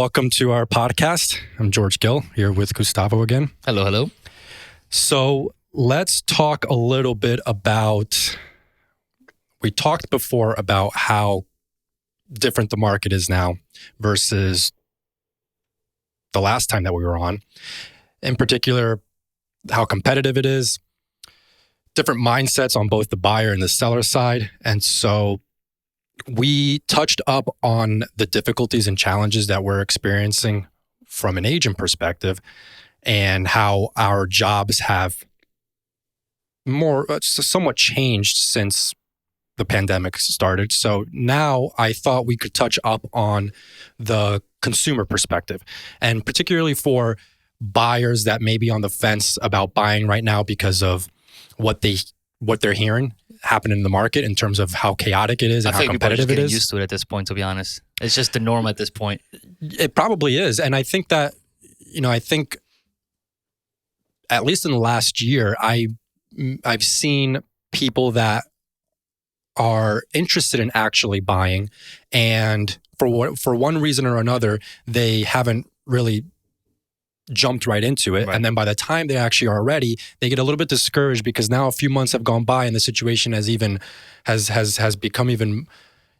welcome to our podcast. I'm George Gill here with Gustavo again. Hello, hello. So let's talk a little bit about, we talked before about how different the market is now versus the last time that we were on. In particular, how competitive it is, different mindsets on both the buyer and the seller side. And so we touched up on the difficulties and challenges that we're experiencing from an agent perspective and how our jobs have somewhat changed since the pandemic started. So now I thought we could touch up on the consumer perspective, and particularly for buyers that may be on the fence about buying right now because of what they're hearing happen in the market in terms of how chaotic it is and how competitive it is. Used to it at this point, to be honest. It's just the norm at this point. It probably is. And I think that, I think at least in the last year, I've seen people that are interested in actually buying, and for one reason or another, they haven't really jumped right into it. Right. And then by the time they actually are ready, they get a little bit discouraged because now a few months have gone by and the situation has become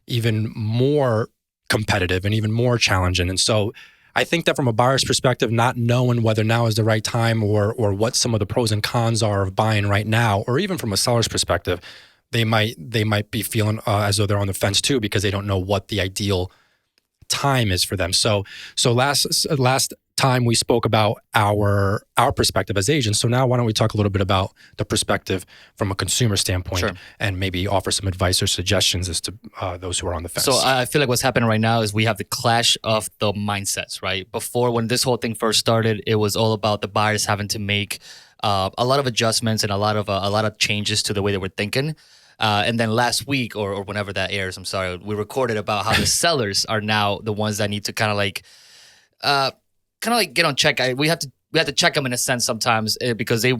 even more competitive and even more challenging. And so I think that from a buyer's perspective, not knowing whether now is the right time or what some of the pros and cons are of buying right now, or even from a seller's perspective, they might be feeling as though they're on the fence too, because they don't know what the ideal time is for them. So last time we spoke about our perspective as agents. So now why don't we talk a little bit about the perspective from a consumer standpoint, sure, and maybe offer some advice or suggestions as to those who are on the fence. So I feel like what's happening right now is we have the clash of the mindsets, right? Before, when this whole thing first started, it was all about the buyers having to make a lot of adjustments and a lot of changes to the way they were thinking. And then last week or whenever that airs, I'm sorry, we recorded about how the sellers are now the ones that need to kind of like get on check. We have to check them in a sense sometimes because they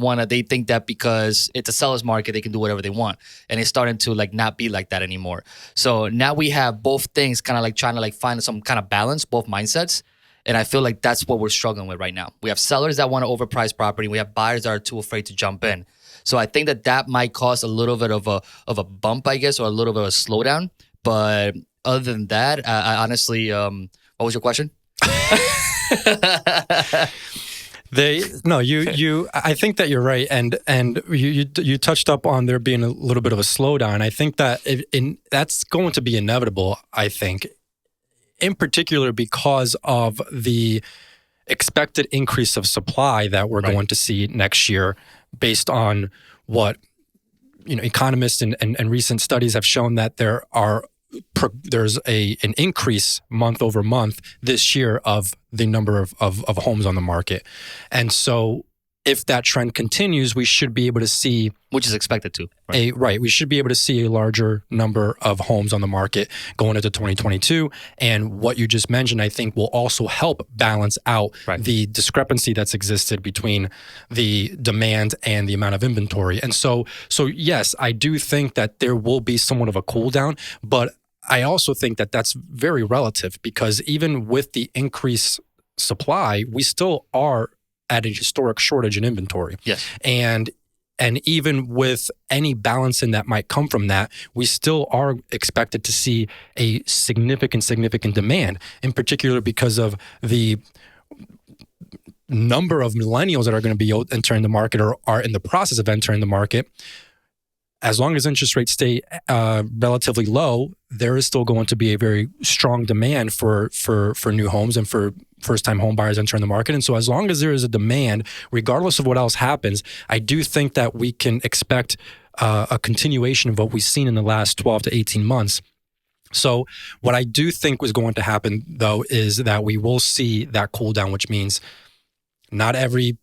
think that because it's a seller's market, they can do whatever they want. And it's starting to like not be like that anymore. So now we have both things kind of like trying to like find some kind of balance, both mindsets. And I feel like that's what we're struggling with right now. We have sellers that want to overprice property. We have buyers that are too afraid to jump in. So I think that might cause a little bit of a bump, I guess, or a little bit of a slowdown. But other than that, I honestly, what was your question? I think that you're right, and you touched up on there being a little bit of a slowdown. I think that that's going to be inevitable. I think, in particular, because of the expected increase of supply that we're going to see next year, based on what economists and recent studies have shown that there's an increase month over month this year of the number of homes on the market. And so if that trend continues, we should be able to see, which is expected to, we should be able to see a larger number of homes on the market going into 2022. And what you just mentioned, I think, will also help balance out the discrepancy that's existed between the demand and the amount of inventory. And so yes, I do think that there will be somewhat of a cool down, but I also think that that's very relative, because even with the increased supply, we still are at a historic shortage in inventory. Yes. And even with any balancing that might come from that, we still are expected to see a significant demand, in particular because of the number of millennials that are going to be entering the market or are in the process of entering the market. As long as interest rates stay relatively low, there is still going to be a very strong demand for new homes and for first-time home buyers entering the market. And so as long as there is a demand, regardless of what else happens, I do think that we can expect a continuation of what we've seen in the last 12 to 18 months. So what I do think was going to happen, though, is that we will see that cool down, which means not every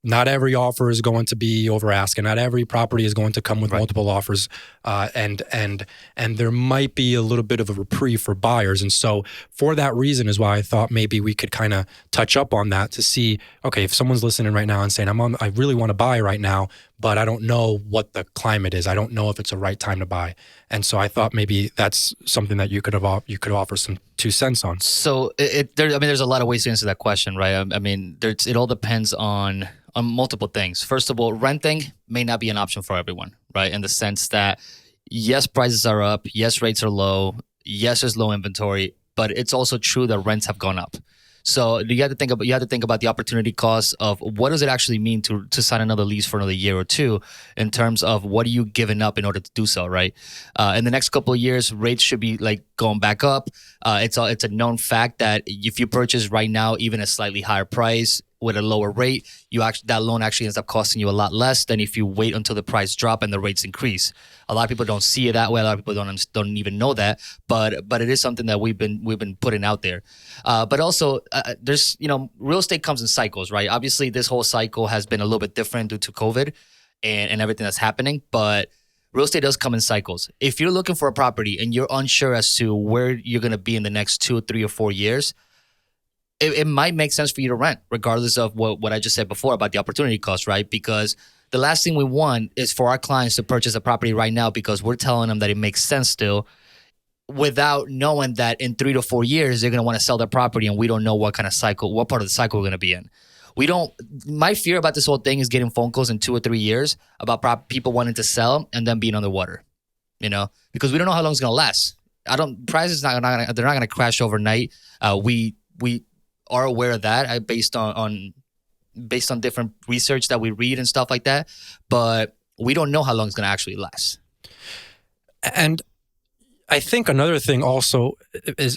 not every offer is going to be over asking. Not every property is going to come with multiple offers, and there might be a little bit of a reprieve for buyers. And so, for that reason, is why I thought maybe we could kind of touch up on that to see, okay, if someone's listening right now and saying, I really want to buy right now, but I don't know what the climate is. I don't know if it's the right time to buy. And so I thought maybe that's something that you could offer some 2 cents on. So there's a lot of ways to answer that question, right? I mean, it all depends on multiple things. First of all, renting may not be an option for everyone, right? In the sense that, yes, prices are up, yes, rates are low, yes, there's low inventory, but it's also true that rents have gone up. So you have to think about the opportunity cost of what does it actually mean to sign another lease for another year or two, in terms of what are you giving up in order to do so, right? In the next couple of years, rates should be like going back up. It's a known fact that if you purchase right now, even a slightly higher price with a lower rate, that loan actually ends up costing you a lot less than if you wait until the price drop and the rates increase. A lot of people don't see it that way. A lot of people don't even know that, but it is something that we've been putting out there. But also, there's real estate comes in cycles, right? Obviously, this whole cycle has been a little bit different due to COVID and everything that's happening, but real estate does come in cycles. If you're looking for a property and you're unsure as to where you're going to be in the next 2, 3, or 4 years, it might make sense for you to rent, regardless of what I just said before about the opportunity cost, right? Because the last thing we want is for our clients to purchase a property right now because we're telling them that it makes sense still, without knowing that in 3 to 4 years they're going to want to sell their property, and we don't know what part of the cycle we're going to be in. My fear about this whole thing is getting phone calls in 2 or 3 years about people wanting to sell and then being underwater, because we don't know how long it's going to last. Prices they're not going to crash overnight. We are aware of that based on different research that we read and stuff like that, but we don't know how long it's going to actually last. And I think another thing also is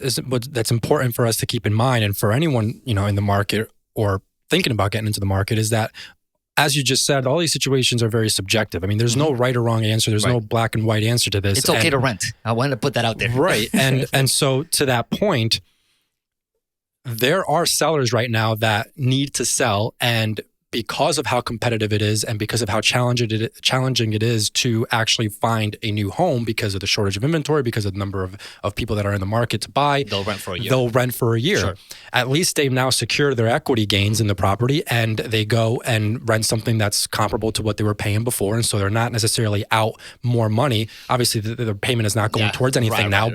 that's important for us to keep in mind, and for anyone in the market or thinking about getting into the market, is that, as you just said, all these situations are very subjective. I mean, there's no right or wrong answer. There's no black and white answer to this. It's okay to rent. I wanted to put that out there. Right. And so to that point, there are sellers right now that need to sell, and because of how competitive it is and because of how challenging it is to actually find a new home, because of the shortage of inventory, because of the number of people that are in the market to buy, they'll rent for a year. Sure. At least they've now secured their equity gains in the property, and they go and rent something that's comparable to what they were paying before. And so they're not necessarily out more money. Obviously, the payment is not going towards anything now,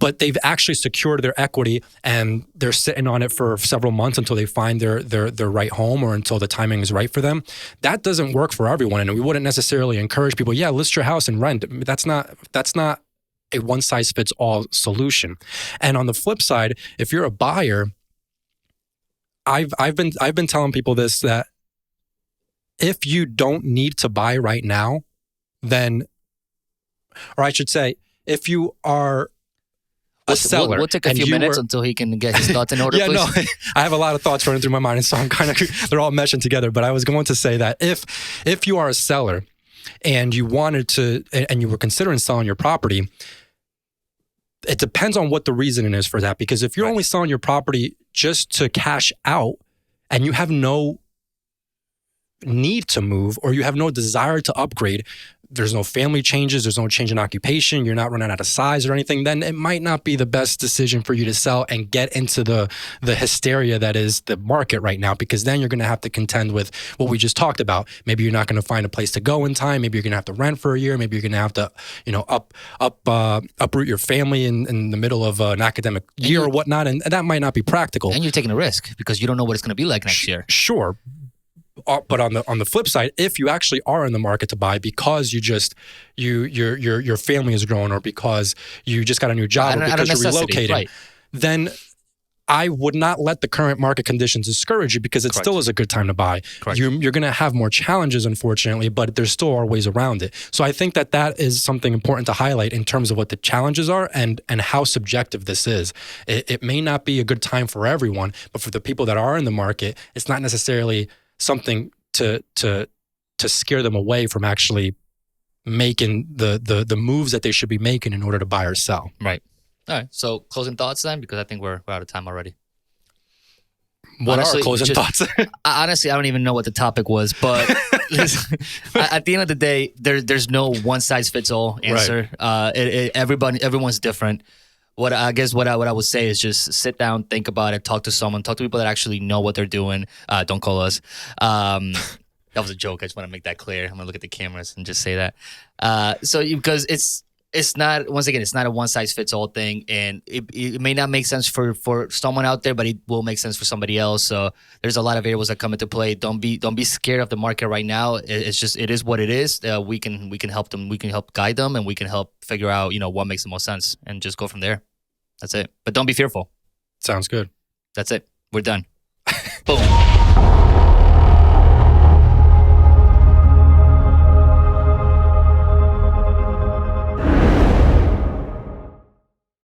but they've actually secured their equity, and they're sitting on it for several months until they find their right home, or until the timing is right for them. That doesn't work for everyone, and we wouldn't necessarily encourage people, list your house and rent. That's not a one size fits all solution. And on the flip side, if you're a buyer, I've been telling people this, that if you don't need to buy right now, then, or I should say, if you are a seller, we'll take a few minutes until he can get his thoughts in order, please. No, I have a lot of thoughts running through my mind, and so I'm they're all meshing together. But I was going to say that if you are a seller and you wanted to, and you were considering selling your property, it depends on what the reasoning is for that. Because if you're only selling your property just to cash out, and you have no need to move, or you have no desire to upgrade, there's no family changes, there's no change in occupation, you're not running out of size or anything, then it might not be the best decision for you to sell and get into the hysteria that is the market right now, because then you're going to have to contend with what we just talked about. Maybe you're not going to find a place to go in time. Maybe you're going to have to rent for a year. Maybe you're going to have to, uproot your family in the middle of an academic year or whatnot, and that might not be practical. And you're taking a risk because you don't know what it's going to be like next year. Sure. But on the flip side, if you actually are in the market to buy because your family is growing, or because you just got a new job, or because you're relocating, then I would not let the current market conditions discourage you, because it still is a good time to buy. You're going to have more challenges, unfortunately, but there still are ways around it. So I think that is something important to highlight in terms of what the challenges are and how subjective this is. It may not be a good time for everyone, but for the people that are in the market, it's not necessarily something to scare them away from actually making the moves that they should be making in order to buy or sell. Right. All right. So closing thoughts then, because I think we're out of time already. What Honestly, are closing just- thoughts? Honestly, I don't even know what the topic was, but listen, at the end of the day, there's no one size fits all answer. Everyone's different. What I would say is just sit down, think about it, talk to someone, talk to people that actually know what they're doing. Don't call us. That was a joke. I just want to make that clear. I'm gonna look at the cameras and just say that. Because it's not, once again, it's not a one size fits all thing, and it may not make sense for someone out there, but it will make sense for somebody else. So there's a lot of variables that come into play. Don't be scared of the market right now. It's just, it is what it is. We can help them. We can help guide them, and we can help figure out what makes the most sense, and just go from there. That's it. But don't be fearful. Sounds good. That's it. We're done.